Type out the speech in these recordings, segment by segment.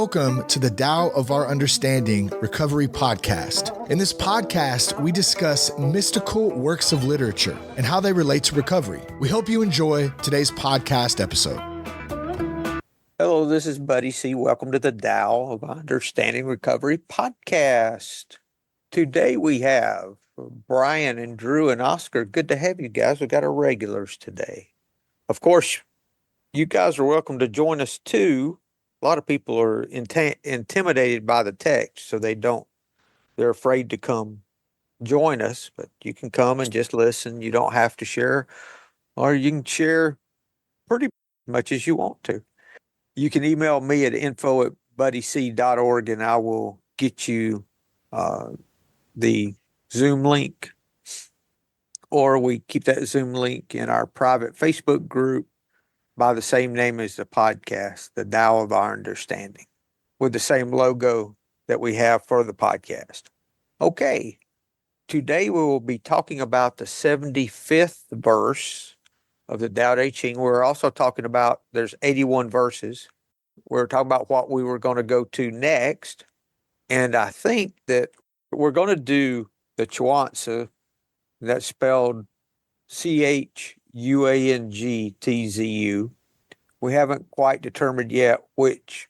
Welcome to the Tao of Our Understanding Recovery Podcast. In this podcast, we discuss mystical works of literature and how they relate to recovery. We hope you enjoy today's podcast episode. Hello, this is Buddy C. Welcome to the Tao of Our Understanding Recovery Podcast. Today we have Brian and Drew and Oscar. Good to have you guys. We got our regulars today. Of course, you guys are welcome to join us too. A lot of people are intimidated by the text, so they're afraid to come join us, but you can come and just listen. You don't have to share, or you can share pretty much as you want to. You can email me at info@buddyc.org and I will get you the Zoom link, or we keep that Zoom link in our private Facebook group by the same name as the podcast, the Tao of Our Understanding, with the same logo that we have for the podcast. Okay, today we will be talking about the 75th verse of the Tao Te Ching. We're also talking about, there's 81 verses. We're talking about what we were going to go to next. And I think that we're going to do the Chuanzi, that's spelled Chuangtzu. We haven't quite determined yet which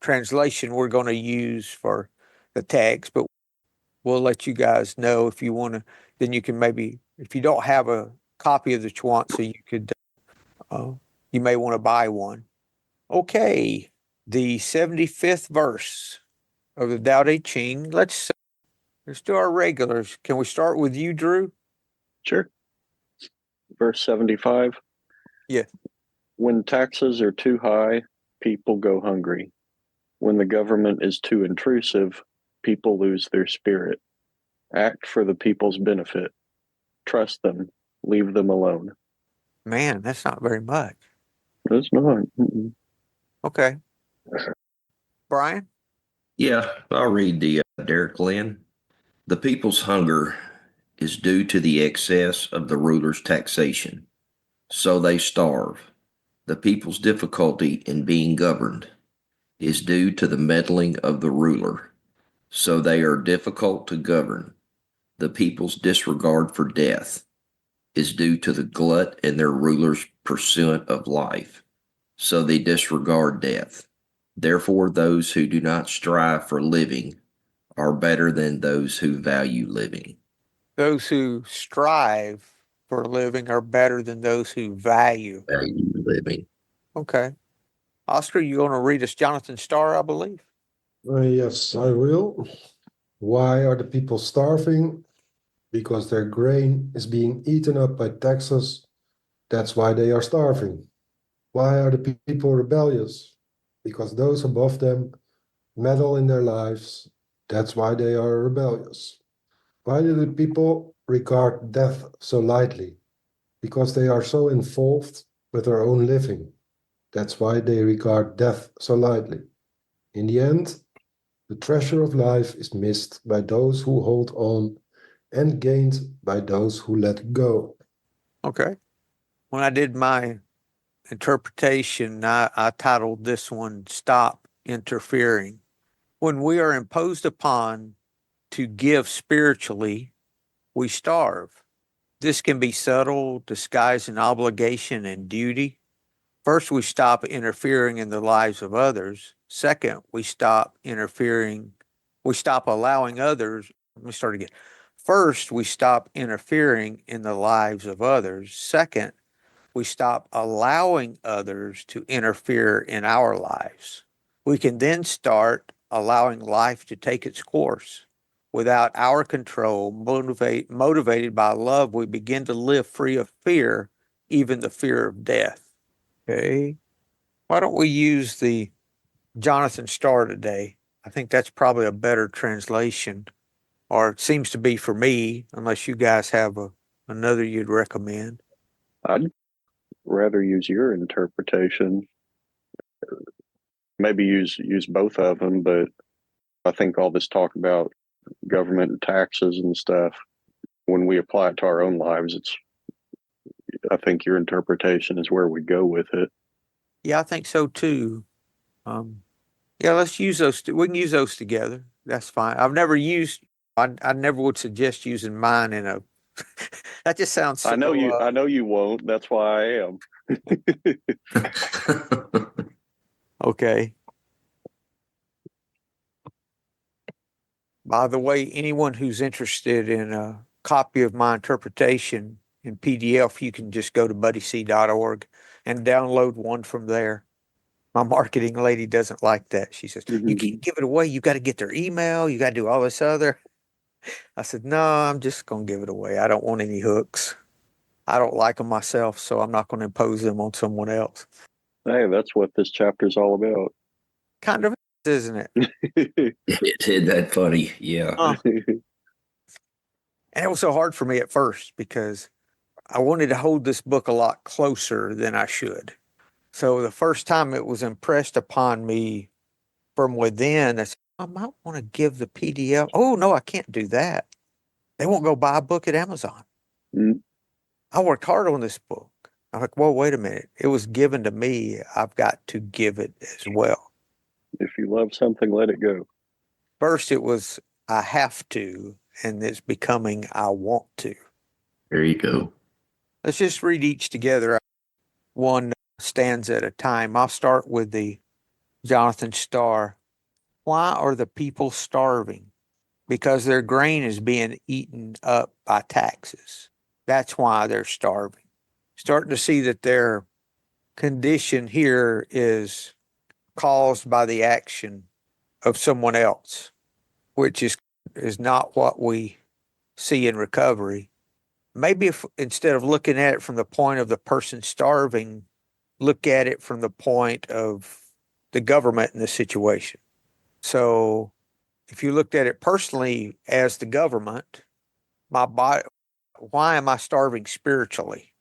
translation we're going to use for the text, but we'll let you guys know if you want to. Then you can maybe, if you don't have a copy of the Chuanzi, you may want to buy one. Okay, the 75th verse of the Tao Te Ching. Let's do our regulars. Can we start with you, Drew? Sure. Verse 75. Yeah. When taxes are too high, people go hungry. When the government is too intrusive, people lose their spirit. Act for the people's benefit. Trust them. Leave them alone. Man, that's not very much. That's not. Mm-mm. Okay. Brian? Yeah, I'll read the Derek Lynn. The people's hunger is due to the excess of the ruler's taxation, so they starve. The people's difficulty in being governed is due to the meddling of the ruler, so they are difficult to govern. The people's disregard for death is due to the glut in their ruler's pursuit of life, so they disregard death. Therefore, those who do not strive for living are better than those who value living. Those who strive for a living are better than those who value living. Okay. Oscar, you want to read us Jonathan Starr, I believe? Yes, I will. Why are the people starving? Because their grain is being eaten up by taxes. That's why they are starving. Why are the people rebellious? Because those above them meddle in their lives. That's why they are rebellious. Why do the people regard death so lightly? Because they are so involved with their own living. That's why they regard death so lightly. In the end, the treasure of life is missed by those who hold on and gained by those who let go. Okay. When I did my interpretation, I titled this one, Stop Interfering. When we are imposed upon to give spiritually, we starve. This can be subtle, disguised in obligation and duty. First, we stop interfering in the lives of others. Second, we stop allowing others. Let me start again. First, we stop interfering in the lives of others. Second, we stop allowing others to interfere in our lives. We can then start allowing life to take its course. Without our control, motivated by love, we begin to live free of fear, even the fear of death. Okay. Why don't we use the Jonathan Starr today? I think that's probably a better translation, or it seems to be for me, unless you guys have another you'd recommend. I'd rather use your interpretation. Maybe use both of them, but I think all this talk about government and taxes and stuff, when we apply it to our own lives, I think your interpretation is where we go with it. Yeah, I think so too. Yeah, let's use those. We can use those together. That's fine. I never would suggest using mine in a, that just sounds so, I know you won't. That's why I am. okay. By the way, anyone who's interested in a copy of my interpretation in PDF, you can just go to buddyc.org and download one from there. My marketing lady doesn't like that. She says, you can't give it away. You got to get their email. You got to do all this other. I said, no, I'm just going to give it away. I don't want any hooks. I don't like them myself, so I'm not going to impose them on someone else. Hey, that's what this chapter's all about. Kind of, isn't it? Isn't that funny? Yeah. And it was so hard for me at first because I wanted to hold this book a lot closer than I should. So the first time it was impressed upon me from within, I said, I might want to give the PDF. Oh, no, I can't do that. They won't go buy a book at Amazon. Mm. I worked hard on this book. I'm like, well, wait a minute. It was given to me. I've got to give it as well. If you love something, let it go. First, it was I have to, and it's becoming I want to. There you go. Let's just read each together, one stanza at a time. I'll start with the Jonathan Starr. Why are the people starving? Because their grain is being eaten up by taxes. That's why they're starving. Starting to see that their condition here is caused by the action of someone else, which is not what we see in recovery. Maybe if instead of looking at it from the point of the person starving, look at it from the point of the government in the situation. So if you looked at it personally as the government, my body, why am I starving spiritually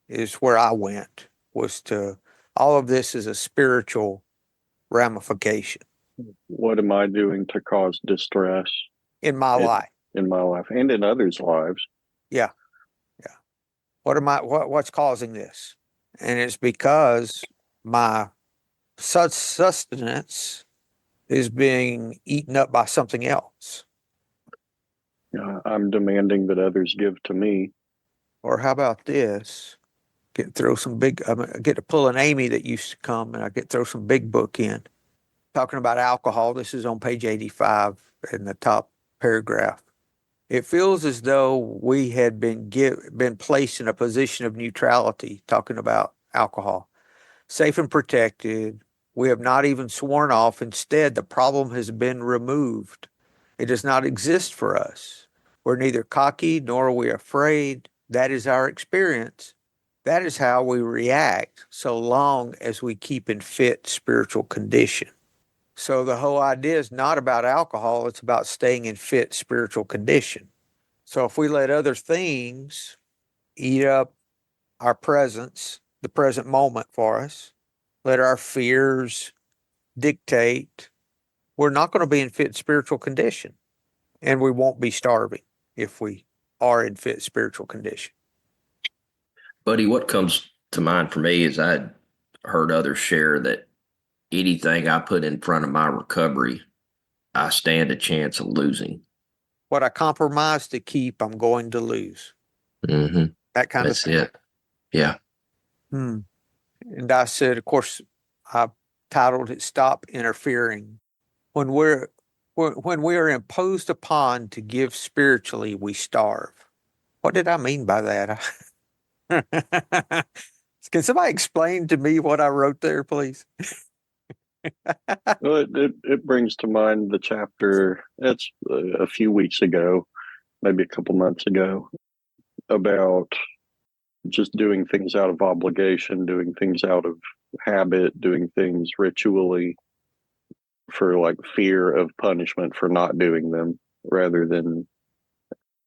is where I went, was to all of this is a spiritual ramification What am I doing to cause distress in my life. in my life and in others' lives? Yeah. Yeah. What's causing this? And it's because my sustenance is being eaten up by something else. I'm demanding that others give to me. Or how about this? I get to pull an Amy that used to come and I get to throw some big book in. Talking about alcohol. This is on page 85 in the top paragraph. It feels as though we had been placed in a position of neutrality, talking about alcohol, safe and protected. We have not even sworn off. Instead, the problem has been removed. It does not exist for us. We're neither cocky nor are we afraid. That is our experience. That is how we react so long as we keep in fit spiritual condition. So the whole idea is not about alcohol, it's about staying in fit spiritual condition. So if we let other things eat up our presence, the present moment for us, let our fears dictate, we're not going to be in fit spiritual condition. And we won't be starving if we are in fit spiritual condition. Buddy, what comes to mind for me is I'd heard others share that anything I put in front of my recovery, I stand a chance of losing. What I compromise to keep, I'm going to lose. Mm-hmm. That kind That's of thing. it. Yeah. And I said, of course, I titled it "Stop Interfering." When we are imposed upon to give spiritually, we starve. What did I mean by that? Can somebody explain to me what I wrote there, please? Well, it brings to mind the chapter, it's a few weeks ago, maybe a couple months ago, about just doing things out of obligation, doing things out of habit, doing things ritually for like fear of punishment for not doing them, rather than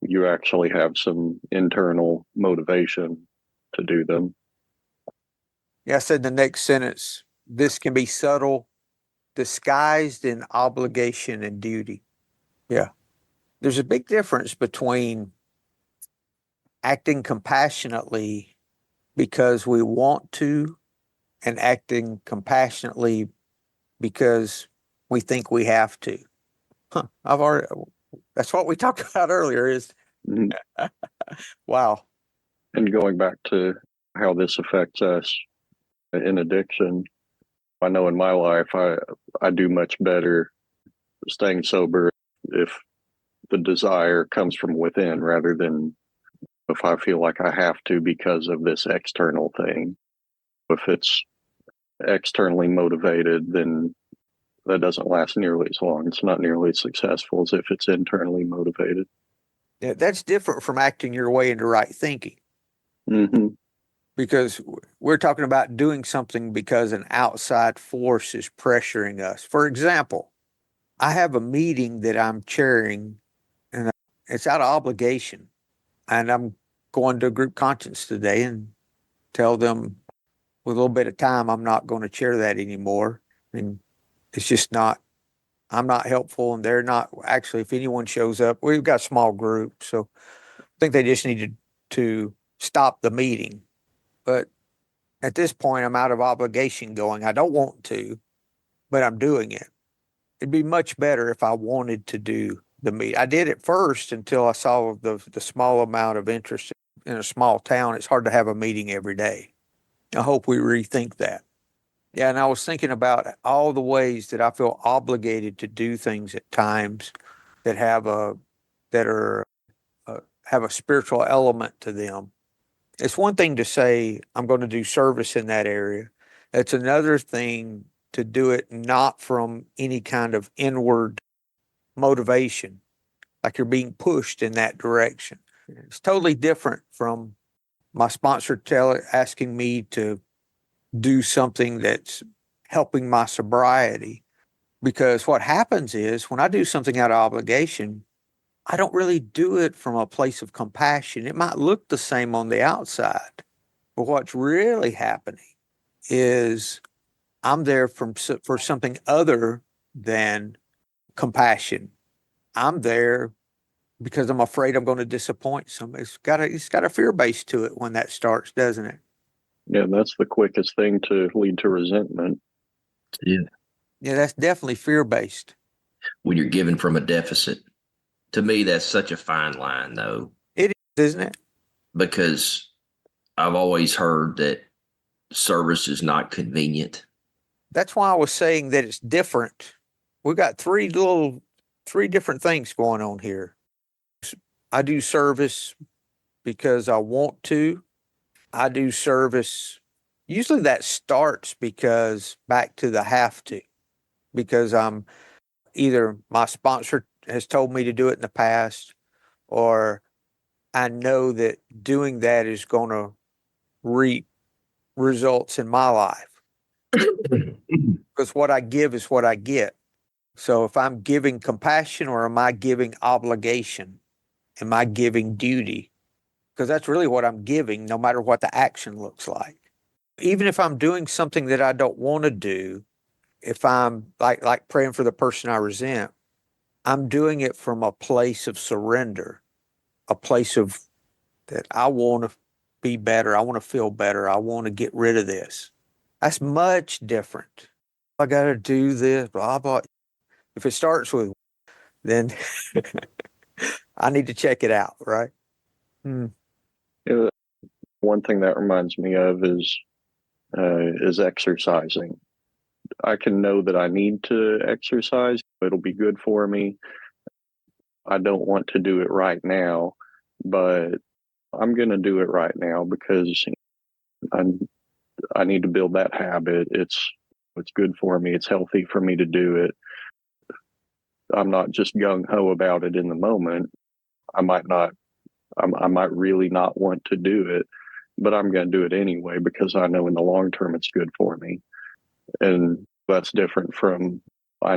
you actually have some internal motivation to do them. Yeah, I said the next sentence, this can be subtle, disguised in obligation and duty. Yeah. There's a big difference between acting compassionately because we want to and acting compassionately because we think we have to. That's what we talked about earlier is, Mhm. wow. And going back to how this affects us in addiction, I know in my life I do much better staying sober if the desire comes from within rather than if I feel like I have to because of this external thing. If it's externally motivated, then that doesn't last nearly as long. It's not nearly as successful as if it's internally motivated. Yeah, that's different from acting your way into right thinking, Mm-hmm. because we're talking about doing something because an outside force is pressuring us. For example, I have a meeting that I'm chairing, and it's out of obligation, and I'm going to a group conscience today and tell them with a little bit of time, I'm not going to chair that anymore. And it's just not, I'm not helpful, and they're not. Actually, if anyone shows up, we've got a small group, so I think they just needed to stop the meeting. But at this point, I'm out of obligation going. I don't want to, but I'm doing it. It'd be much better if I wanted to do the meet. I did it first until I saw the small amount of interest in a small town. It's hard to have a meeting every day. I hope we rethink that. Yeah, and I was thinking about all the ways that I feel obligated to do things at times that have a that are have a spiritual element to them. It's one thing to say I'm going to do service in that area. It's another thing to do it not from any kind of inward motivation, like you're being pushed in that direction. It's totally different from my sponsor asking me to do something that's helping my sobriety. Because what happens is when I do something out of obligation, I don't really do it from a place of compassion. It might look the same on the outside, but what's really happening is I'm there for something other than compassion. I'm there because I'm afraid I'm going to disappoint somebody. It's got a fear base to it when that starts, doesn't it? Yeah, that's the quickest thing to lead to resentment. Yeah. Yeah, that's definitely fear based. When you're given from a deficit. To me, that's such a fine line, though, It is, isn't it? because I've always heard that service is not convenient. That's why I was saying that it's different. We've got three different things going on here. I do service because I want to. I do service. Usually that starts because back to the have to, because I'm either my sponsor has told me to do it in the past, or I know that doing that is going to reap results in my life. Because what I give is what I get. So if I'm giving compassion or am I giving obligation? Am I giving duty? Because that's really what I'm giving, no matter what the action looks like. Even if I'm doing something that I don't want to do, if I'm like praying for the person I resent, I'm doing it from a place of surrender, a place of that I want to be better. I want to feel better. I want to get rid of this. That's much different. I got to do this, blah, blah. If it starts with, then I need to check it out, right? Hmm. Yeah, one thing that reminds me of is exercising. I can know that I need to exercise. It'll be good for me. I don't want to do it right now, but I'm going to do it right now because I I need to build that habit. It's good for me. It's healthy for me to do it. I'm not just gung ho about it in the moment. I might not. I might really not want to do it, but I'm going to do it anyway because I know in the long term it's good for me. And that's different from I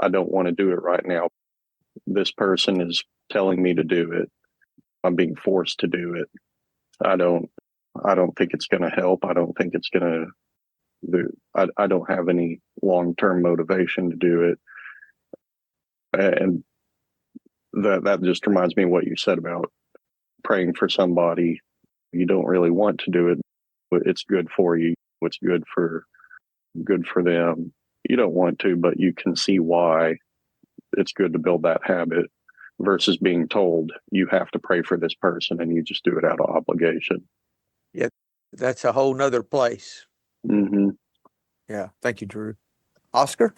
don't want to do it right now. This person is telling me to do it. I'm being forced to do it. I don't I don't think it's going to help. I don't think it's going to I don't have any long-term motivation to do it. And that just reminds me of what you said about praying for somebody. You don't really want to do it, but it's good for you. What's good for them. You don't want to, but you can see why it's good to build that habit versus being told you have to pray for this person and you just do it out of obligation. Yeah, that's a whole nother place. Mm-hmm. Yeah. Thank you, Drew. Oscar?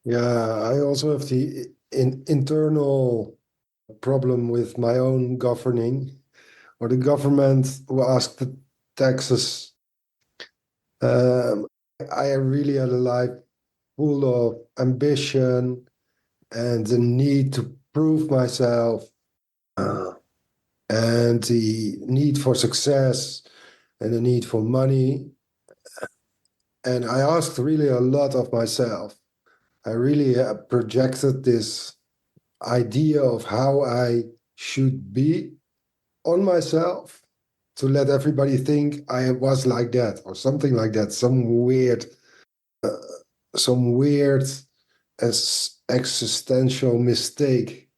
Yeah, I also have the internal problem with my own governing, or the government who asked the taxes. I really had a life full of ambition and the need to prove myself, and the need for success and the need for money. And I asked really a lot of myself. I really projected this idea of how I should be on myself to let everybody think I was like that or something like that, some weird existential mistake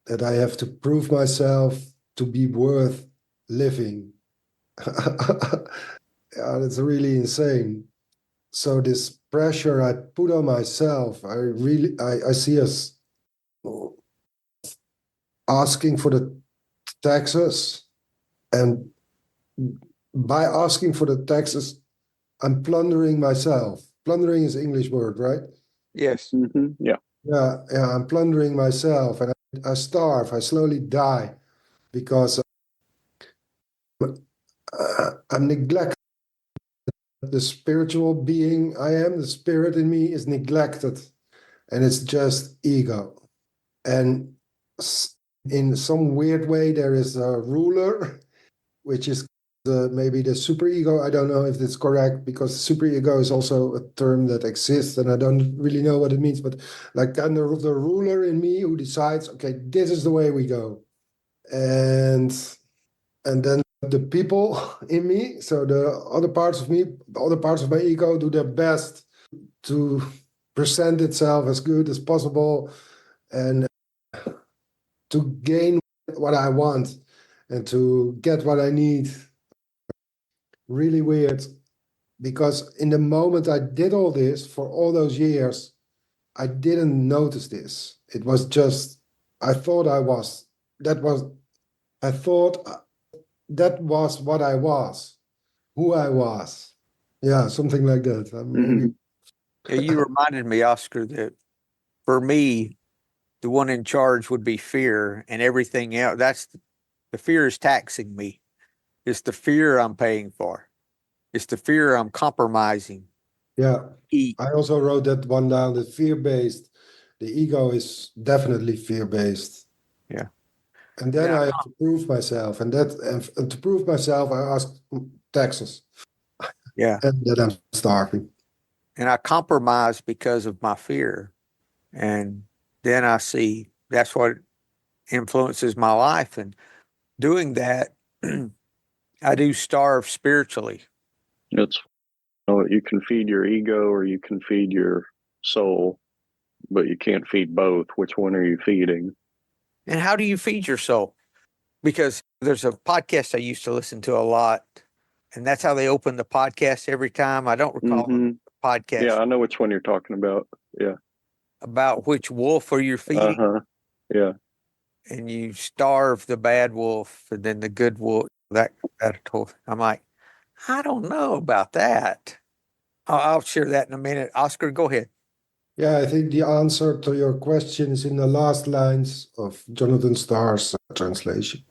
that I have to prove myself to be worth living. Yeah, that's really insane. So this pressure I put on myself, I see as asking for the taxes, and by asking for the taxes, I'm plundering myself. Plundering is an English word, right? Yes. Mm-hmm. Yeah. Yeah, I'm plundering myself, and I starve. I slowly die because I'm neglected. The spiritual being I am, the spirit in me, is neglected, and it's just ego. And in some weird way, there is a ruler, which is maybe the superego. I don't know if it's correct, because superego is also a term that exists, and I don't really know what it means. But like kind of the ruler in me who decides, okay, this is the way we go, and then the people in me, so the other parts of me, the other parts of my ego, do their best to present itself as good as possible and to gain what I want and to get what I need. Really weird, because in the moment I did all this for all those years, I didn't notice this. It was just, I thought I was, that was, I thought that was what I was, who I was. Yeah, something like that. Maybe. Mm-hmm. Yeah, you reminded me, Oscar, that for me, the one in charge would be fear, and everything else. The fear is taxing me. It's the fear I'm paying for. It's the fear I'm compromising. Yeah, Eat. I also wrote that one down. The fear-based, the ego is definitely fear-based. Yeah. And then Yeah. I have to prove myself, and to prove myself, I ask taxes, Yeah. and then I'm starving. And I compromise because of my fear. And then I see that's what influences my life. And doing that, I do starve spiritually. It's you can feed your ego or you can feed your soul, but you can't feed both. Which one are you feeding? And how do you feed your soul? Because there's a podcast I used to listen to a lot, and that's how they open the podcast every time. I don't recall Mm-hmm. the podcast Yeah, I know which one you're talking about. Yeah. about which wolf are you feeding, Uh-huh. Yeah. and you starve the bad wolf, and then the good wolf. That whole. I'm like, I don't know about that. I'll share that in a minute. Oscar, go ahead. Yeah, I think the answer to your question is in the last lines of Jonathan Starr's translation.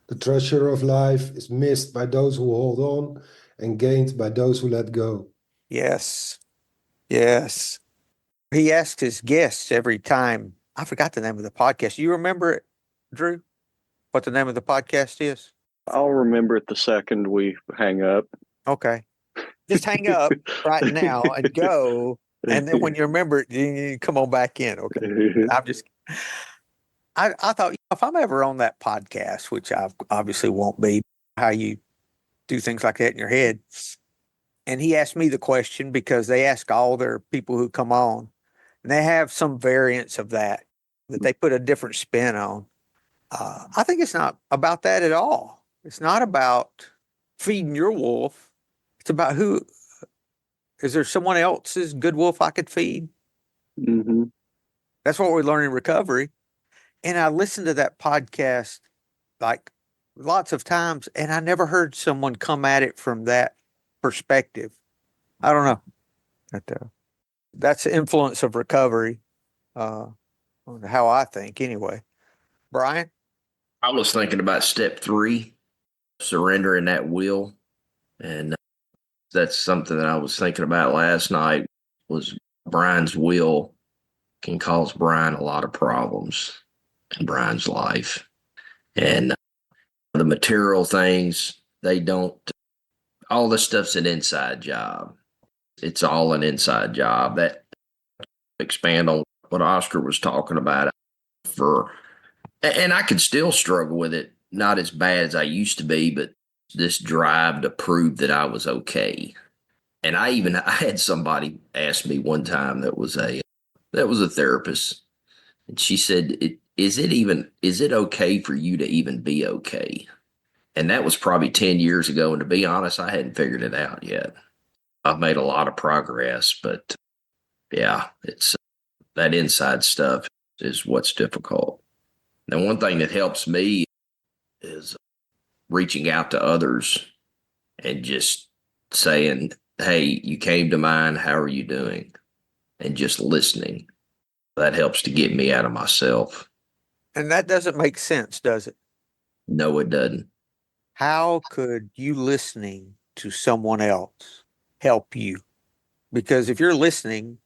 The treasure of life is missed by those who hold on and gained by those who let go. Yes, yes. He asks his guests every time. I forgot the name of the podcast. You remember it, Drew? What the name of the podcast is? I'll remember it the second we hang up. Okay. Just hang up right now and go. And then when you remember it, you come on back in. Okay. I'm just, I thought if I'm ever on that podcast, which I obviously won't be, how you do things like that in your head. And he asked me the question because they ask all their people who come on, and they have some variants of that they put a different spin on. I think it's not about that at all. It's not about feeding your wolf. It's about Is there someone else's good wolf I could feed? Hmm. That's what we learn in recovery. And I listened to that podcast like lots of times, and I never heard someone come at it from that perspective. I don't know. That's the influence of recovery, on how I think anyway. Brian? I was thinking about step 3, surrendering that will. And that's something that I was thinking about last night was Brian's will can cause Brian a lot of problems in Brian's life. And the material things, they don't, all this stuff's an inside job. It's all an inside job. That expand on what Oscar was talking about and I could still struggle with it, not as bad as I used to be, but this drive to prove that I was okay. And I had somebody ask me one time that was a therapist, and she said, is it okay for you to even be okay? And that was probably 10 years ago. And to be honest, I hadn't figured it out yet. I've made a lot of progress, but yeah, it's that inside stuff is what's difficult. Now, one thing that helps me is reaching out to others and just saying, hey, you came to mind. How are you doing? And just listening. That helps to get me out of myself. And that doesn't make sense, does it? No, it doesn't. How could you listening to someone else help you? Because if you're listening,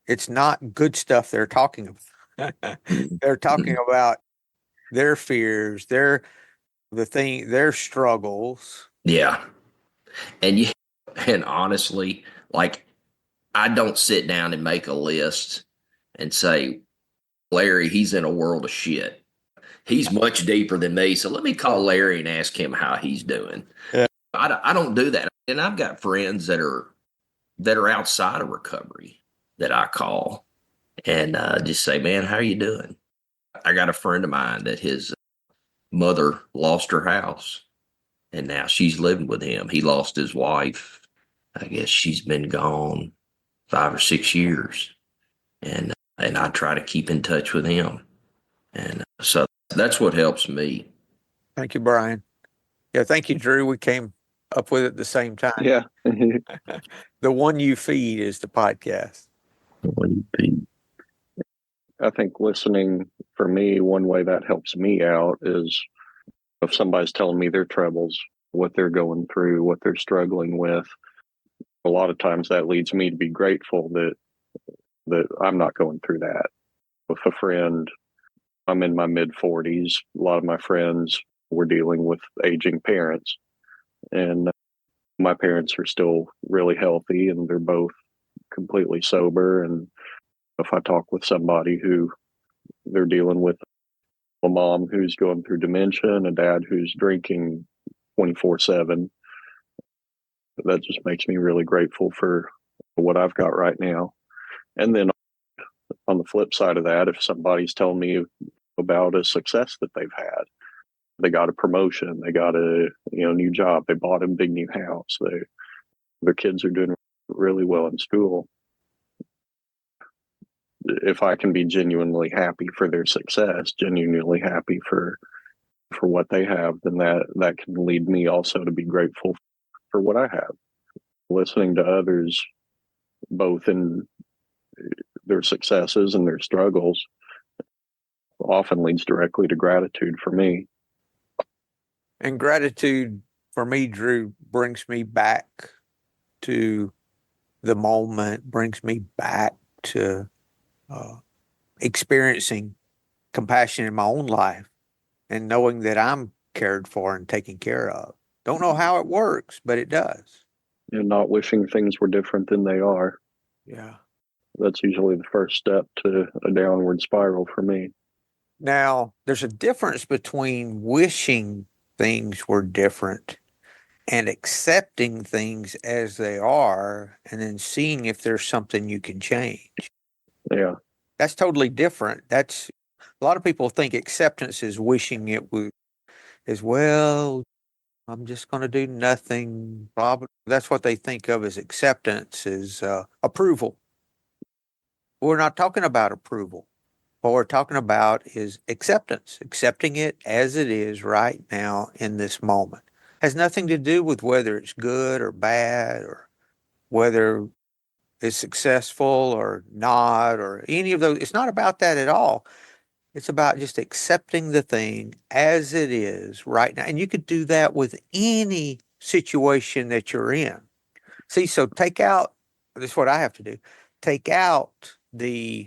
it's not good stuff they're talking about. They're talking about their fears, their struggles. Yeah. And honestly, like, I don't sit down and make a list and say, Larry, he's in a world of shit. He's much deeper than me. So let me call Larry and ask him how he's doing. Yeah. I don't do that. And I've got friends that are outside of recovery that I call and just say, man, how are you doing? I got a friend of mine that his mother lost her house and now she's living with him. He lost his wife. I guess she's been gone 5 or 6 years. And I try to keep in touch with him. And so that's what helps me. Thank you, Brian. Yeah, thank you, Drew. We came up with it at the same time. Yeah. The One You Feed is the podcast. I think listening for me, one way that helps me out is if somebody's telling me their troubles, what they're going through, what they're struggling with. A lot of times that leads me to be grateful that I'm not going through that. With a friend, I'm in my mid 40s. A lot of my friends were dealing with aging parents, and my parents are still really healthy and they're both completely sober. And if I talk with somebody who they're dealing with a mom who's going through dementia and a dad who's drinking 24/7, that just makes me really grateful for what I've got right now. And then on the flip side of that, if somebody's telling me about a success that they've had, they got a promotion, they got a new job, they bought a big new house, their kids are doing really well in school. If I can be genuinely happy for their success, genuinely happy for what they have, then that can lead me also to be grateful for what I have. Listening to others, both in their successes and their struggles, often leads directly to gratitude for me. And gratitude for me, Drew, brings me back to the moment, brings me back to experiencing compassion in my own life and knowing that I'm cared for and taken care of. Don't know how it works, but it does. And not wishing things were different than they are. Yeah. That's usually the first step to a downward spiral for me. Now, there's a difference between wishing things were different and accepting things as they are and then seeing if there's something you can change. Yeah. That's totally different. That's a lot of people think acceptance is wishing it would as well. I'm just going to do nothing. Probably that's what they think of as acceptance, is approval. We're not talking about approval. What we're talking about is acceptance, accepting it as it is right now in this moment. Has nothing to do with whether it's good or bad, or whether it's successful or not, or any of those. It's not about that at all. It's about just accepting the thing as it is right now. And you could do that with any situation that you're in. See, so take out, this is what I have to do, take out the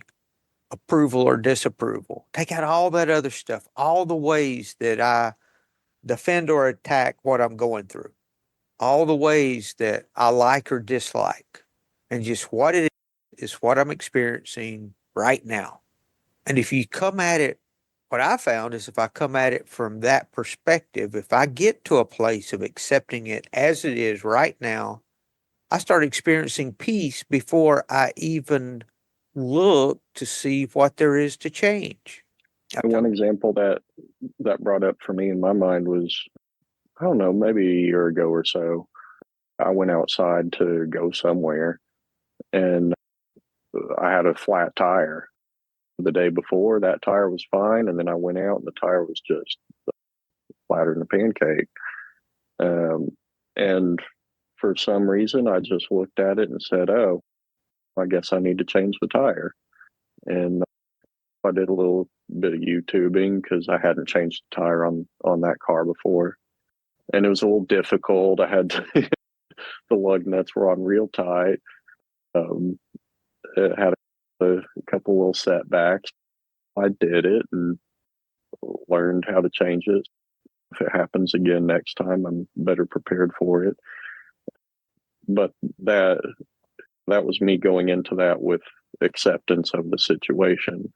approval or disapproval, take out all that other stuff, all the ways that I defend or attack what I'm going through, all the ways that I like or dislike, and just what it is what I'm experiencing right now. And if you come at it, what I found is if I come at it from that perspective, if I get to a place of accepting it as it is right now, I start experiencing peace before I even look to see what there is to change. And one example that brought up for me in my mind was, I don't know, maybe a year ago or so, I went outside to go somewhere and I had a flat tire. The day before, that tire was fine, and then I went out and the tire was just flatter than a pancake. And for some reason, I just looked at it and said, "Oh, I guess I need to change the tire." And I did a little bit of YouTubing because I hadn't changed the tire on that car before, and it was a little difficult. I had to, the lug nuts were on real tight. It had a couple little setbacks. I did it and learned how to change it. If it happens again next time, I'm better prepared for it. But that was me going into that with acceptance of the situation,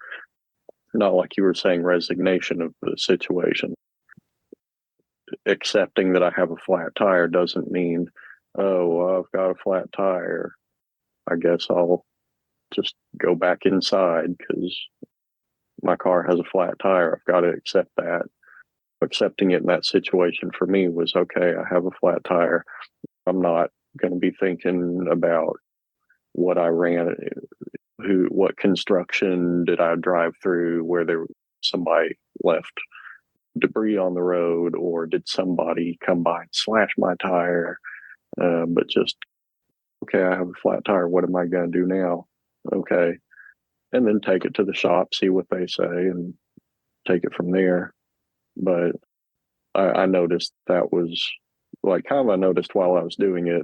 not like you were saying resignation of the situation. Accepting that I have a flat tire doesn't mean, oh, I've got a flat tire, I guess I'll just go back inside because my car has a flat tire. I've got to accept that. Accepting it in that situation for me was, okay, I have a flat tire. I'm not going to be thinking about what I ran, what construction did I drive through, where somebody left debris on the road, or did somebody come by and slash my tire. But just, okay, I have a flat tire. What am I going to do now? Okay. And then take it to the shop, see what they say, and take it from there. But I noticed that was like kind of, I noticed while I was doing it,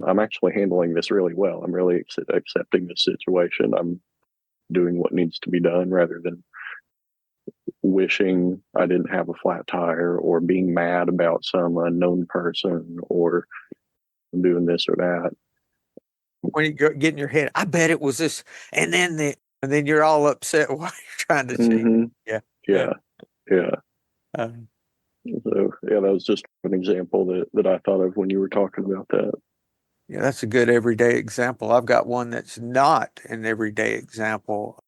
I'm actually handling this really well. I'm really accepting the situation. I'm doing what needs to be done rather than wishing I didn't have a flat tire or being mad about some unknown person or doing this or that. When you get in your head, I bet it was this, and then you're all upset while you're trying to change. Mm-hmm. Yeah. Yeah. So yeah, that was just an example that I thought of when you were talking about that. Yeah, that's a good everyday example. I've got one that's not an everyday example.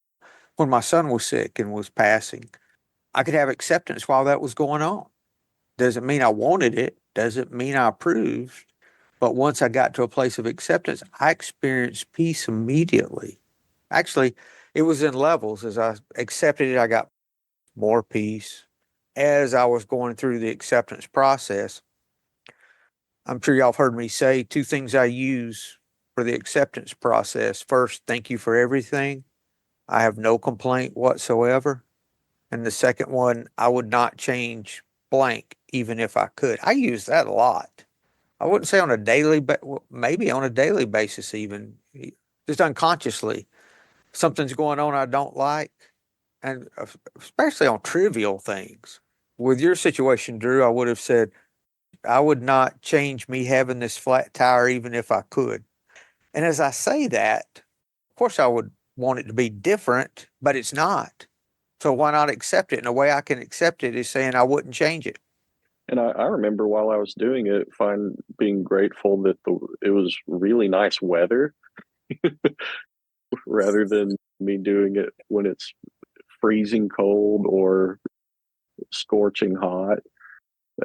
When my son was sick and was passing, I could have acceptance while that was going on. Doesn't mean I wanted it, doesn't mean I approved. But once I got to a place of acceptance, I experienced peace immediately. Actually, it was in levels. As I accepted it, I got more peace. As I was going through the acceptance process, I'm sure y'all have heard me say two things I use for the acceptance process. First, thank you for everything. I have no complaint whatsoever. And the second one, I would not change blank, even if I could. I use that a lot. I wouldn't say on a daily, but maybe on a daily basis, even just unconsciously. Something's going on I don't like, and especially on trivial things. With your situation, Drew, I would have said, I would not change me having this flat tire even if I could. And as I say that, of course, I would want it to be different, but it's not. So why not accept it? And the way I can accept it is saying I wouldn't change it. And I remember while I was doing it, being grateful that it was really nice weather rather than me doing it when it's freezing cold or scorching hot.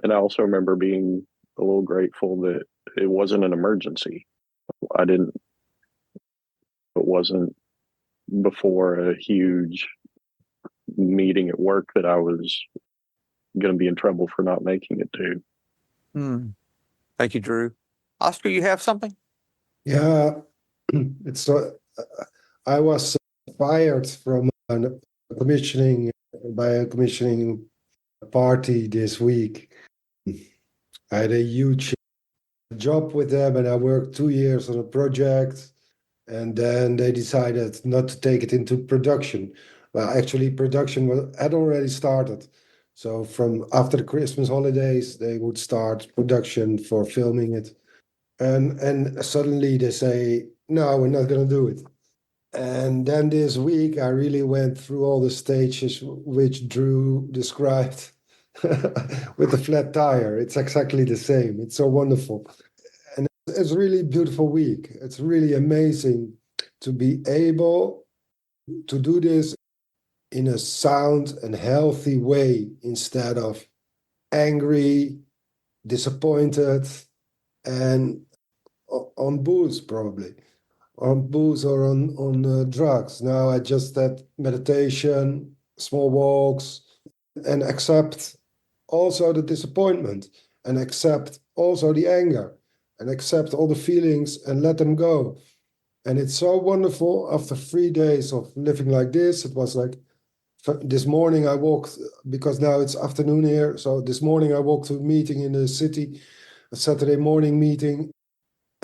And I also remember being a little grateful that it wasn't an emergency. It wasn't before a huge meeting at work that I was going to be in trouble for not making it to. Thank you, Drew. Oscar, you have something? Yeah, it's I was fired from by a commissioning party this week. I had a huge job with them, and I worked 2 years on a project, and then they decided not to take it into production. Well, actually, production had already started. So from after the Christmas holidays, they would start production for filming it. And suddenly they say, no, we're not going to do it. And then this week, I really went through all the stages which Drew described with the flat tire. It's exactly the same. It's so wonderful. And it's a really beautiful week. It's really amazing to be able to do this in a sound and healthy way instead of angry, disappointed, and on booze, probably. On booze or on drugs. Now I just had meditation, small walks, and accept also the disappointment, and accept also the anger, and accept all the feelings and let them go. And it's so wonderful after 3 days of living like this. It was like this morning I walked, because now it's afternoon here. So this morning I walked to a meeting in the city, a Saturday morning meeting,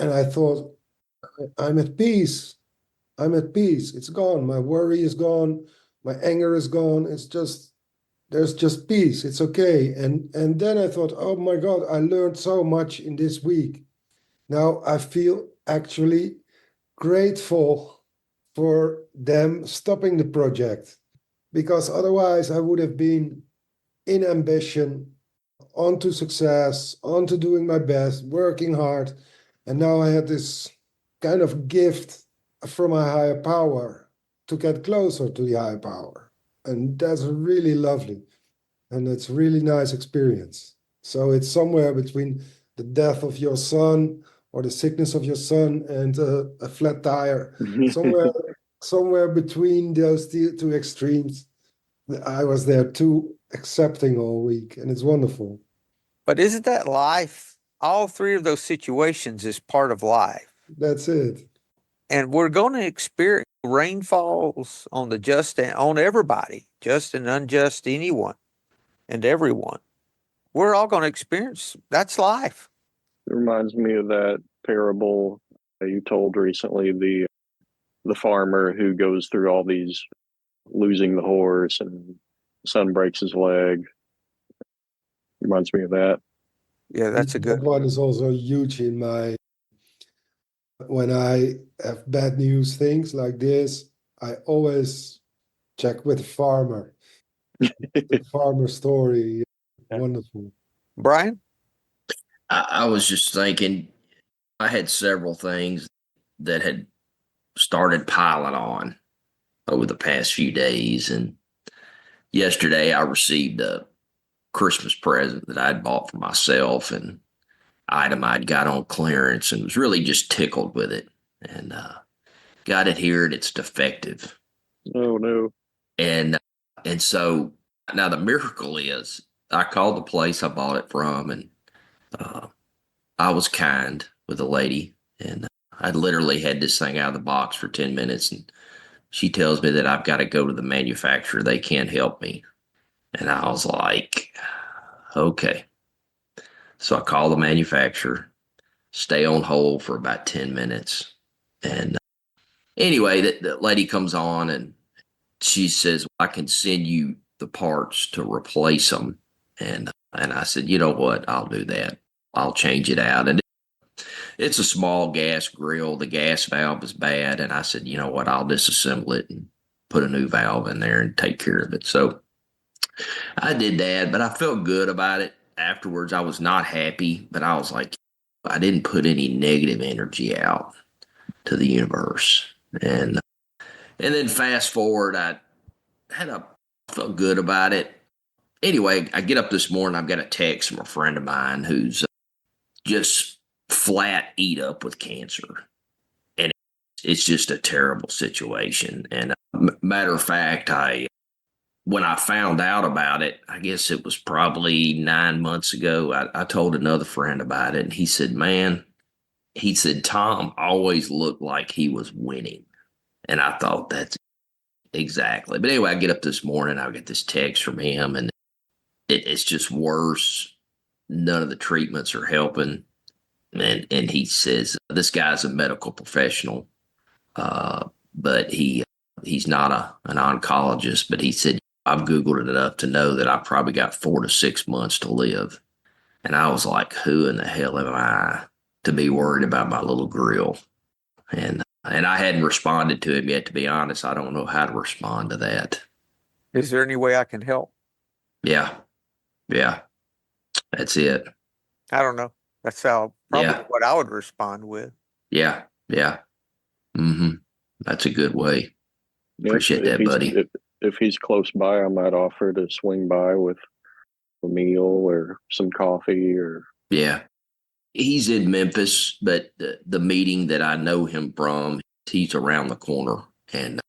and I thought, I'm at peace. I'm at peace. It's gone. My worry is gone. My anger is gone. There's just peace. It's okay. And then I thought, oh my God, I learned so much in this week. Now I feel actually grateful for them stopping the project, because otherwise I would have been in ambition, onto success, onto doing my best, working hard. And now I had this kind of gift from a higher power to get closer to the higher power. And that's really lovely. And it's a really nice experience. So it's somewhere between the death of your son or the sickness of your son and a flat tire. Somewhere between those two extremes. I was there too, accepting all week, and it's wonderful. But isn't that life? All three of those situations is part of life. That's it. And we're going to experience rainfalls on the just and on everybody, just and unjust, anyone and everyone. We're all going to experience. That's life. It reminds me of that parable you told recently, the farmer who goes through all these, losing the horse and son breaks his leg. Reminds me of that. Yeah, that's a good That one is also huge in my, when I have bad news, things like this, I always check with the farmer. The farmer story, wonderful. Brian? I was just thinking, I had several things that had started piling on over the past few days. And yesterday I received a Christmas present that I'd bought for myself, and item I'd got on clearance, and was really just tickled with it. And got it here, and it's defective. Oh no. And so now the miracle is I called the place I bought it from, and I was kind with the lady, and I literally had this thing out of the box for 10 minutes, and she tells me that I've got to go to the manufacturer. They can't help me. And I was like, okay. So I call the manufacturer, stay on hold for about 10 minutes. And anyway, the lady comes on and she says, I can send you the parts to replace them. And I said, you know what? I'll do that. I'll change it out. And it's a small gas grill. The gas valve is bad. And I said, you know what? I'll disassemble it and put a new valve in there and take care of it. So I did that, but I felt good about it afterwards. I was not happy, but I was like, I didn't put any negative energy out to the universe. And then fast forward, felt good about it. Anyway, I get up this morning. I've got a text from a friend of mine who's just flat eat up with cancer. And it's just a terrible situation. And matter of fact, when I found out about it, I guess it was probably 9 months ago, I told another friend about it, and he said, man, he said, Tom always looked like he was winning. And I thought that's exactly. But anyway, I get up this morning, I get this text from him, and it's just worse. None of the treatments are helping. And he says, this guy's a medical professional, but he's not an oncologist, but he said, I've Googled it enough to know that I've probably got 4 to 6 months to live. And I was like, who in the hell am I to be worried about my little grill? And I hadn't responded to him yet, to be honest. I don't know how to respond to that. Is there any way I can help? Yeah. That's it. I don't know. That's probably what I would respond with. Yeah. Mm-hmm. That's a good way. Yeah, Appreciate that, buddy. If he's close by, I might offer to swing by with a meal or some coffee or. Yeah. He's in Memphis, but the meeting that I know him from, he's around the corner. And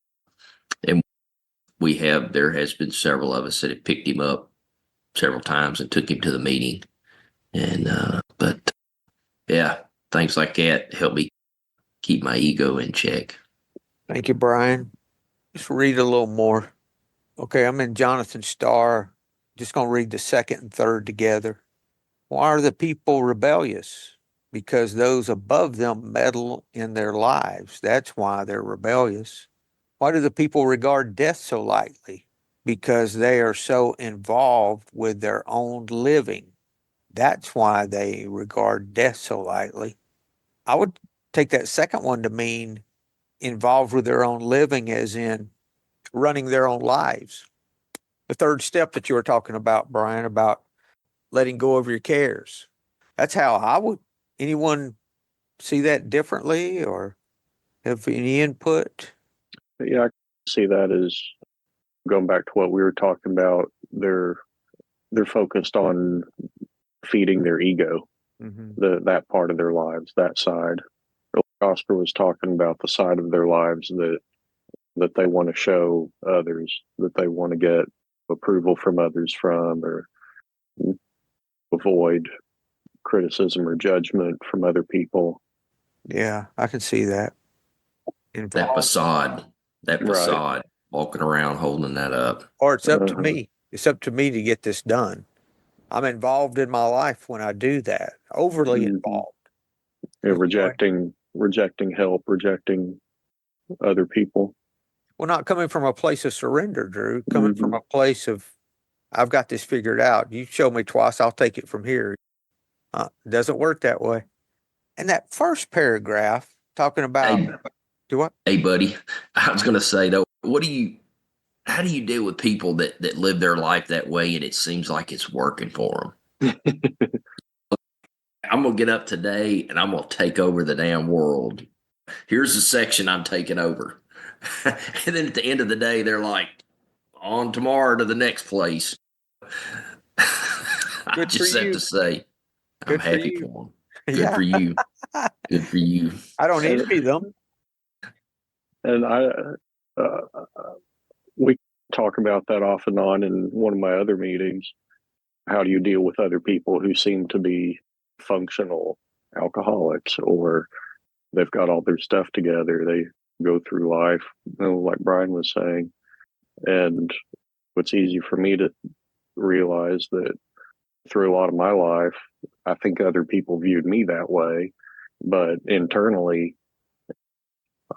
there has been several of us that have picked him up several times and took him to the meeting. And, but yeah, things like that help me keep my ego in check. Thank you, Brian. Just read a little more. Okay, I'm in Jonathan Starr. Just going to read the second and third together. Why are the people rebellious? Because those above them meddle in their lives. That's why they're rebellious. Why do the people regard death so lightly? Because they are so involved with their own living. That's why they regard death so lightly. I would take that second one to mean involved with their own living, as in running their own lives. The third step that you were talking about, Brian, about letting go of your cares. That's how I would. Anyone see that differently or have any input? Yeah, I see that as going back to what we were talking about. They're focused on feeding their ego, that part of their lives, that side. Oscar was talking about the side of their lives that they want to show others, that they want to get approval from others from, or avoid criticism or judgment from other people. Yeah, I can see that. That facade, Right. walking around holding that up. Or it's up to me. It's up to me to get this done. I'm involved in my life when I do that, overly involved. Yeah, rejecting help, rejecting other people. Well, not coming from a place of surrender, Drew, coming from a place of, I've got this figured out. You show me twice, I'll take it from here. It doesn't work that way. And that first paragraph talking about, do what? Hey, buddy, I was going to say though, how do you deal with people that live their life that way and it seems like it's working for them? I'm going to get up today and I'm going to take over the damn world. Here's the section I'm taking over. And then at the end of the day, they're like, on tomorrow to the next place. I just have to say, I'm happy for them. Good for you. Good for you. I don't envy them. And we talk about that off and on in one of my other meetings. How do you deal with other people who seem to be functional alcoholics, or they've got all their stuff together? They go through life, like Brian was saying. And it's easy for me to realize that through a lot of my life, I think other people viewed me that way, but internally,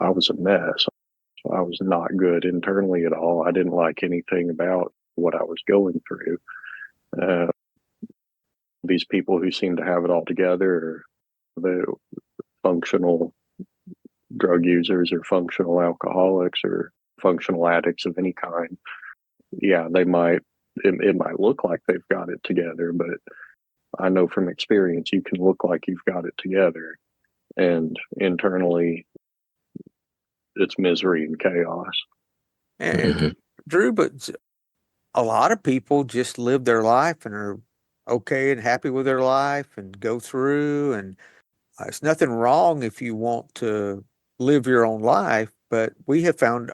I was a mess. I was not good internally at all. I didn't like anything about what I was going through. These people who seem to have it all together, the functional drug users or functional alcoholics or functional addicts of any kind, yeah, it might look like they've got it together, but I know from experience you can look like you've got it together, and internally it's misery and chaos. And Drew, but a lot of people just live their life and are okay and happy with their life and go through. And it's nothing wrong if you want to live your own life, but we have found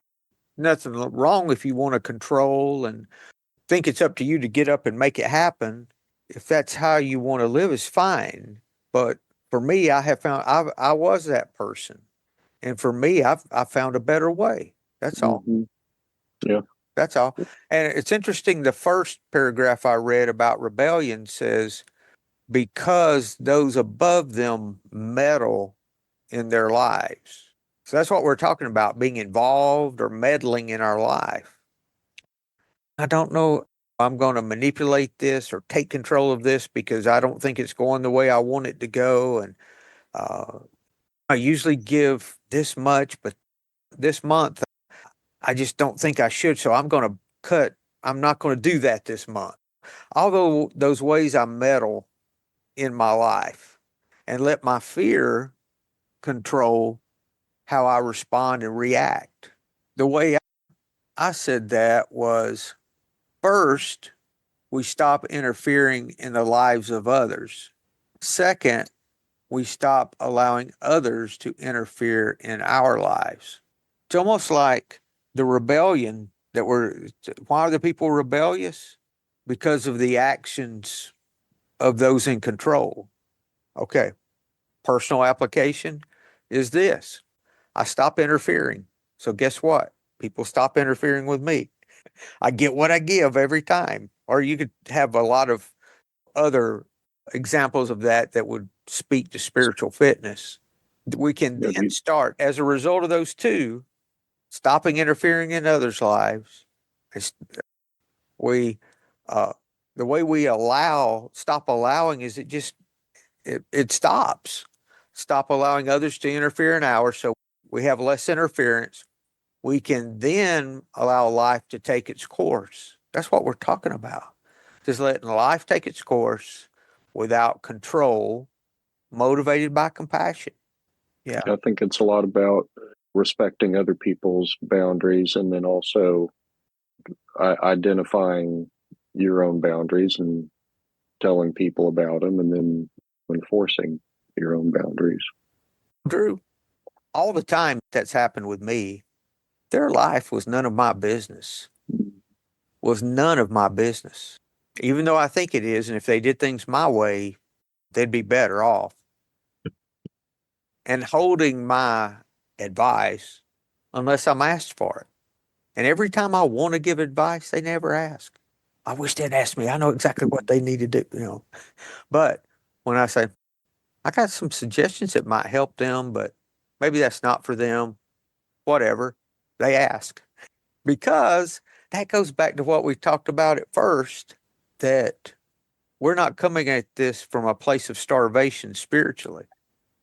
nothing wrong if you want to control and think it's up to you to get up and make it happen. If that's how you want to live, is fine. But for me, I have found I was that person, and for me, I found a better way. That's all. Mm-hmm. Yeah. That's all. And it's interesting. The first paragraph I read about rebellion says, because those above them meddle in their lives. So that's what we're talking about, being involved or meddling in our life. I don't know if I'm going to manipulate this or take control of this because I don't think it's going the way I want it to go. And I usually give this much, but this month I just don't think I should. So I'm going to cut. I'm not going to do that this month. Although those ways I meddle in my life and let my fear control how I respond and react. The way I said that was, first, we stop interfering in the lives of others. Second, we stop allowing others to interfere in our lives. It's almost like the rebellion why are the people rebellious? Because of the actions of those in control. Okay, personal application is this: I stop interfering. So guess what? People stop interfering with me. I get what I give every time. Or you could have a lot of other examples of that would speak to spiritual fitness. We can Yeah, then start, as a result of those two, stopping interfering in others' lives. We, uh, the way we stop allowing is it stops. Stop allowing others to interfere in ours, so we have less interference. We can then allow life to take its course. That's what we're talking about. Just letting life take its course without control, motivated by compassion. Yeah. I think it's a lot about respecting other people's boundaries and then also identifying your own boundaries and telling people about them and then enforcing your own boundaries. Drew, all the time that's happened with me, their life was none of my business. Was none of my business. Even though I think it is, and if they did things my way, they'd be better off. And holding my advice unless I'm asked for it. And every time I want to give advice, they never ask. I wish they'd ask me. I know exactly what they need to do. But when I say, I got some suggestions that might help them, but maybe that's not for them, whatever, they ask. Because that goes back to what we talked about at first, that we're not coming at this from a place of starvation spiritually.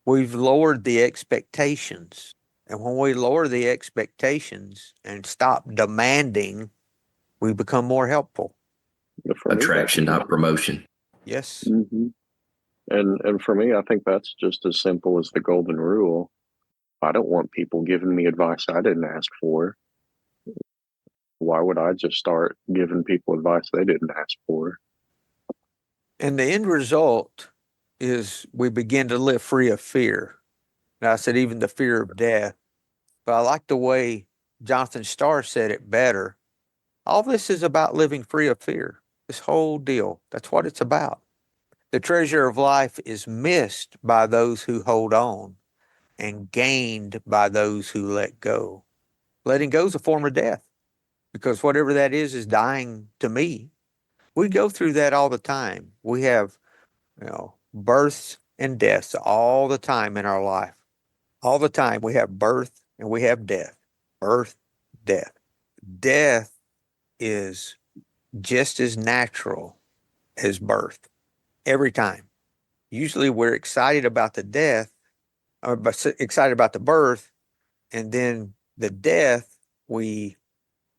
We've lowered the expectations. And when we lower the expectations and stop demanding, we become more helpful. Attraction, not promotion. Yes. Mm-hmm. And for me, I think that's just as simple as the golden rule. I don't want people giving me advice I didn't ask for. Why would I just start giving people advice they didn't ask for? And the end result is we begin to live free of fear. Now, I said even the fear of death, but I like the way Jonathan Starr said it better. All this is about living free of fear. This whole deal. That's what it's about. The treasure of life is missed by those who hold on and gained by those who let go. Letting go is a form of death because whatever that is dying to me. We go through that all the time. We have, births and deaths all the time in our life. All the time we have birth and we have death. Birth, death. Death is just as natural as birth every time. Usually we're excited about the death, or excited about the birth, and then the death we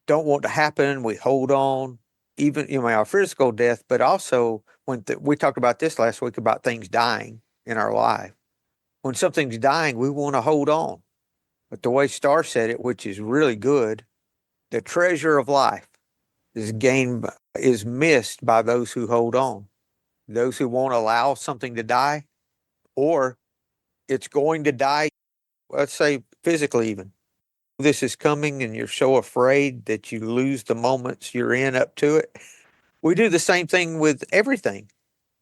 don't want to happen. We hold on, even our physical death, but also when we talked about this last week about things dying in our life. When something's dying, we want to hold on. But the way Starr said it, which is really good, the treasure of life is missed by those who hold on. those who won't allow something to die, or it's going to die, let's say physically even. This is coming and you're so afraid that you lose the moments you're in up to it. We do the same thing with everything.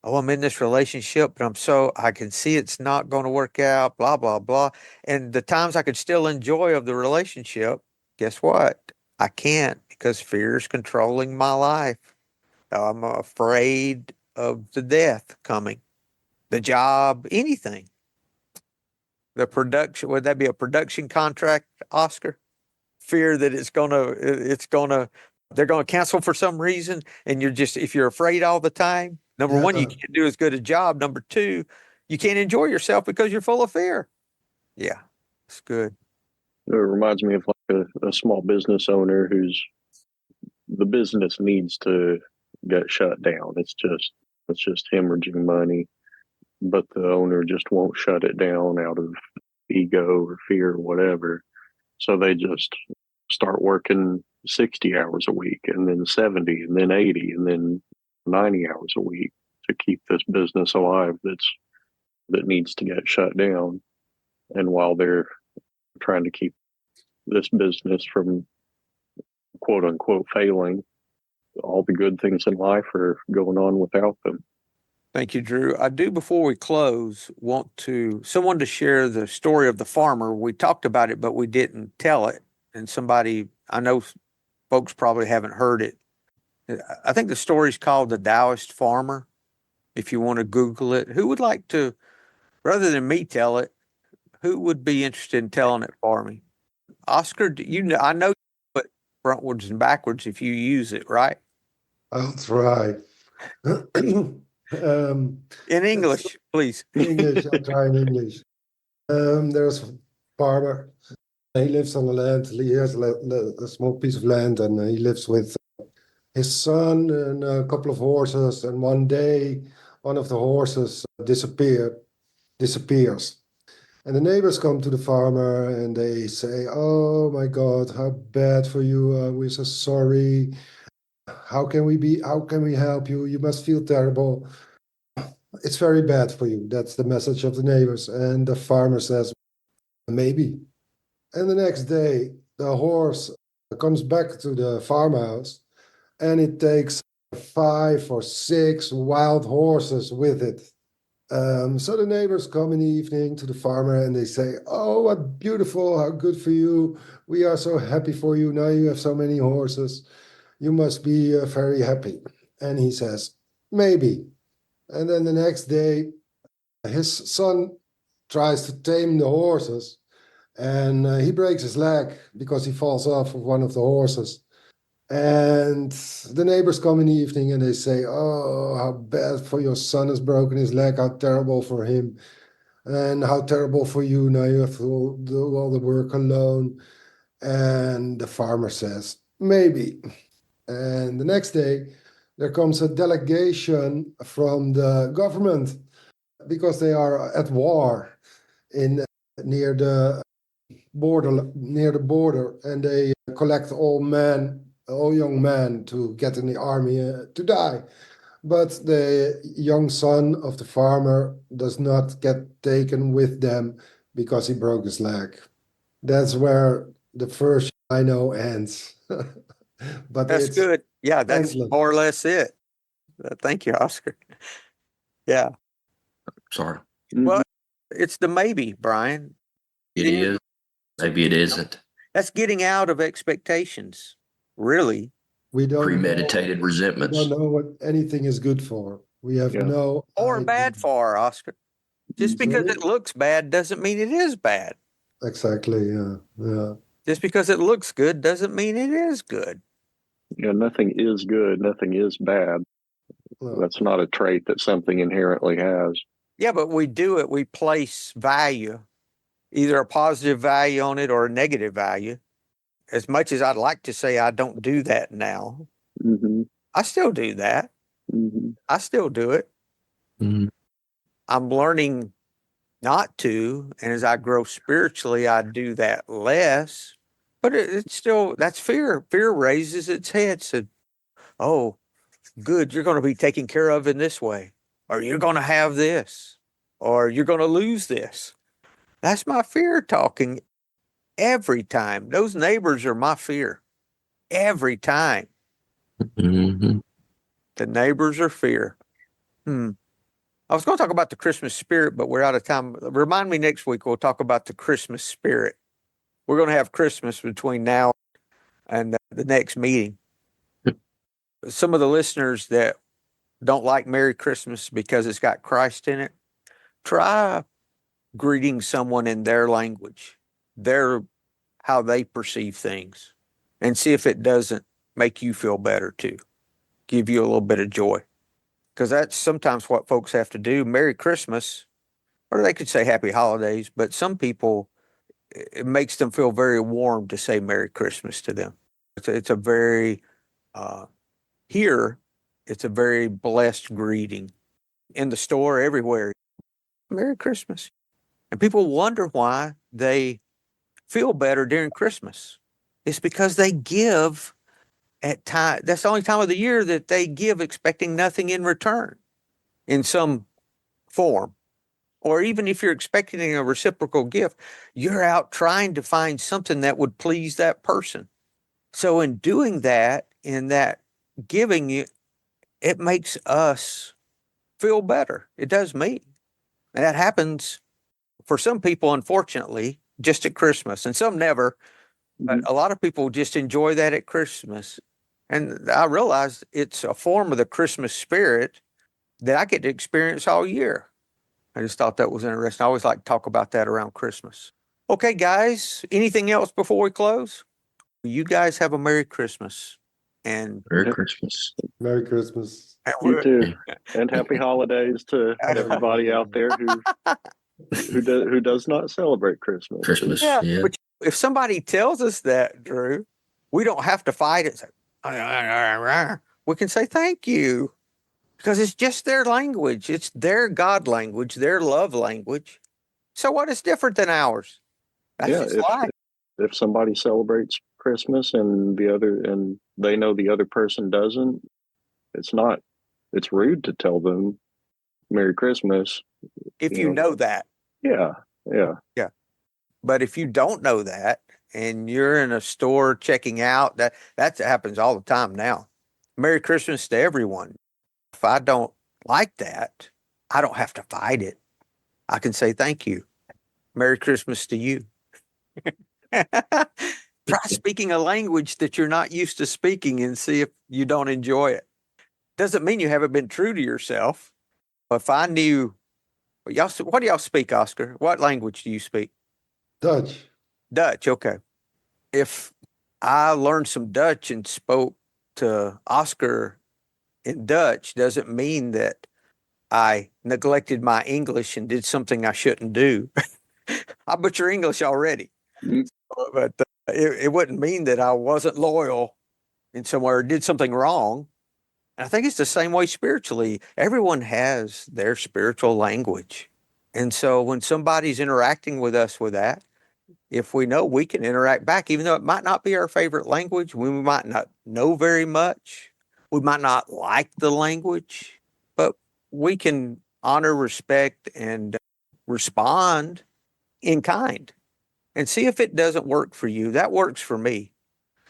Oh, I'm in this relationship, but I can see it's not going to work out, blah, blah, blah. And the times I could still enjoy of the relationship, guess what? I can't because fear is controlling my life. I'm afraid of the death coming, the job, anything. The production, would that be a production contract, Oscar? Fear that they're gonna cancel for some reason, and if you're afraid all the time, number one, you Yeah, can't do as good a job. Number two, you can't enjoy yourself because you're full of fear. Yeah, it's good. It reminds me of like a small business owner who's the business needs to get shut down. It's just hemorrhaging money, but the owner just won't shut it down out of ego or fear or whatever. So they just start working 60 hours a week and then 70 and then 80 and then 90 hours a week to keep this business alive that needs to get shut down. And while they're trying to keep this business from quote unquote failing, all the good things in life are going on without them. Thank you, Drew. I do, before we close, want someone to share the story of the farmer. We talked about it, but we didn't tell it. And I know folks probably haven't heard it. I think the story's called The Taoist Farmer. If you want to Google it, who would like to, rather than me tell it, who would be interested in telling it for me? Oscar, I know you put frontwards and backwards if you use it, right? I'll try. In English, please. English, I'll try in English. There's a farmer. He lives on the land. He has a small piece of land, and he lives with his son and a couple of horses. And one day, one of the horses disappears. And the neighbors come to the farmer and they say, "Oh my God, how bad for you! We're so sorry. How can we help you? You must feel terrible. It's very bad for you." That's the message of the neighbors. And the farmer says, "Maybe." And the next day, the horse comes back to the farmhouse and it takes 5 or 6 wild horses with it. So the neighbors come in the evening to the farmer and they say, "Oh, what beautiful, how good for you. We are so happy for you. Now you have so many horses. You must be very happy." And he says, "Maybe." And then the next day, his son tries to tame the horses and he breaks his leg because he falls off of one of the horses. And the neighbors come in the evening and they say, "Oh, how bad for your son has broken his leg. How terrible for him. And how terrible for you. Now you have to do all the work alone." And the farmer says, "Maybe." And the next day, there comes a delegation from the government because they are at war in near the border, and they collect all young men to get in the army to die. But the young son of the farmer does not get taken with them because he broke his leg. That's where the first I know ends. But That's it's good. Yeah, that's endless. more or less it. Thank you, Oscar. Yeah. Sorry. Well, it's the maybe, Brian. It is. Maybe it isn't. That's getting out of expectations, really. We don't Premeditated know, we resentments. don't know what anything is good for. We have Yeah. no Or idea. bad for, Oscar. Just because Sorry? it looks bad doesn't mean it is bad. Exactly, yeah. Just because it looks good doesn't mean it is good. Yeah, nothing is good, nothing is bad. Well, That's not a trait that something inherently has. Yeah, but we do it. We place value, either a positive value on it or a negative value. As much as I'd like to say I don't do that now, Mm-hmm. I still do that. Mm-hmm. I still do it. Mhm. I'm learning not to. And as I grow spiritually, I do that less. But it's still, that's fear. Fear raises its head. Said, "Oh, good, you're going to be taken care of in this way." or you're going to have this, or you're going to lose this. That's my fear talking every time. Those neighbors are my fear every time. Mm-hmm. The neighbors are fear. I was going to talk about the Christmas spirit, but we're out of time. Remind me next week, we'll talk about the Christmas spirit. We're going to have Christmas between now and the next meeting. Some of the listeners that don't like Merry Christmas because it's got Christ in it, try greeting someone in their language, how they perceive things, and see if it doesn't make you feel better too, give you a little bit of joy. Because that's sometimes what folks have to do. Merry Christmas, or they could say Happy Holidays, but some people, it makes them feel very warm to say Merry Christmas to them. It's a very, here, it's a very blessed greeting. In the store, everywhere, Merry Christmas. And people wonder why they feel better during Christmas. It's because they give at time. That's the only time of the year that they give expecting nothing in return in some form. Or even if you're expecting a reciprocal gift, you're out trying to find something that would please that person. So in doing that, in that giving, it makes us feel better. It does me. And that happens for some people, unfortunately, just at Christmas, and some never. But a lot of people just enjoy that at Christmas. And I realized it's a form of the Christmas spirit that I get to experience all year. I just thought that was interesting. I always like to talk about that around Christmas. Okay, guys, anything else before we close? You guys have a Merry Christmas. And Merry Christmas. Merry Christmas. You too. And happy holidays to everybody out there who does not celebrate Christmas. Christmas. Yeah, Yeah. but if somebody tells us that, Drew, we don't have to fight it. We can say thank you because it's just their language. It's their God language, their love language. So what is different than ours? That's just life. If somebody celebrates Christmas and they know the other person doesn't, it's rude to tell them Merry Christmas. If you know that. Yeah. But if you don't know that and you're in a store checking out, that happens all the time now. Merry Christmas to everyone. If I don't like that, I don't have to fight it. I can say thank you. Merry Christmas to you. Try speaking a language that you're not used to speaking and see if you don't enjoy it. Doesn't mean you haven't been true to yourself. If I knew, what do y'all speak, Oscar? What language do you speak? Dutch. Dutch, okay. If I learned some Dutch and spoke to Oscar in Dutch, doesn't mean that I neglected my English and did something I shouldn't do. I butcher English already. But it wouldn't mean that I wasn't loyal in somewhere or did something wrong. And I think it's the same way spiritually. Everyone has their spiritual language. And so when somebody's interacting with us with that, if we know we can interact back, even though it might not be our favorite language, we might not know very much, we might not like the language, but we can honor, respect, and respond in kind and see if it doesn't work for you. That works for me.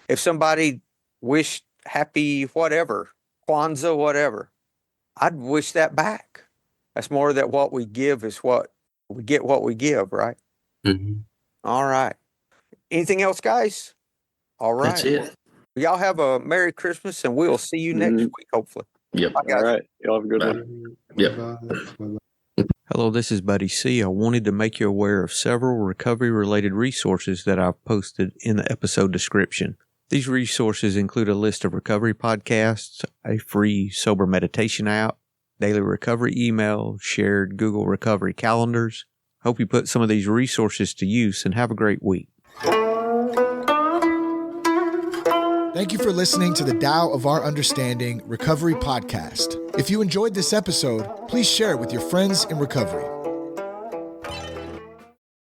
If somebody wished happy whatever, Kwanzaa, whatever, I'd wish that back. That's more that what we give is what we get, what we give, right? Mm-hmm. All right. Anything else, guys? All right. That's it. Y'all have a Merry Christmas, and we'll see you next week, hopefully. Yep. Bye, guys. All right. Y'all have a good Bye. one. Yep. Bye-bye. Hello, this is Buddy C. I wanted to make you aware of several recovery-related resources that I've posted in the episode description. These resources include a list of recovery podcasts, a free sober meditation app, daily recovery email, shared Google recovery calendars. Hope you put some of these resources to use and have a great week. Thank you for listening to the Tao of Our Understanding Recovery Podcast. If you enjoyed this episode, please share it with your friends in recovery.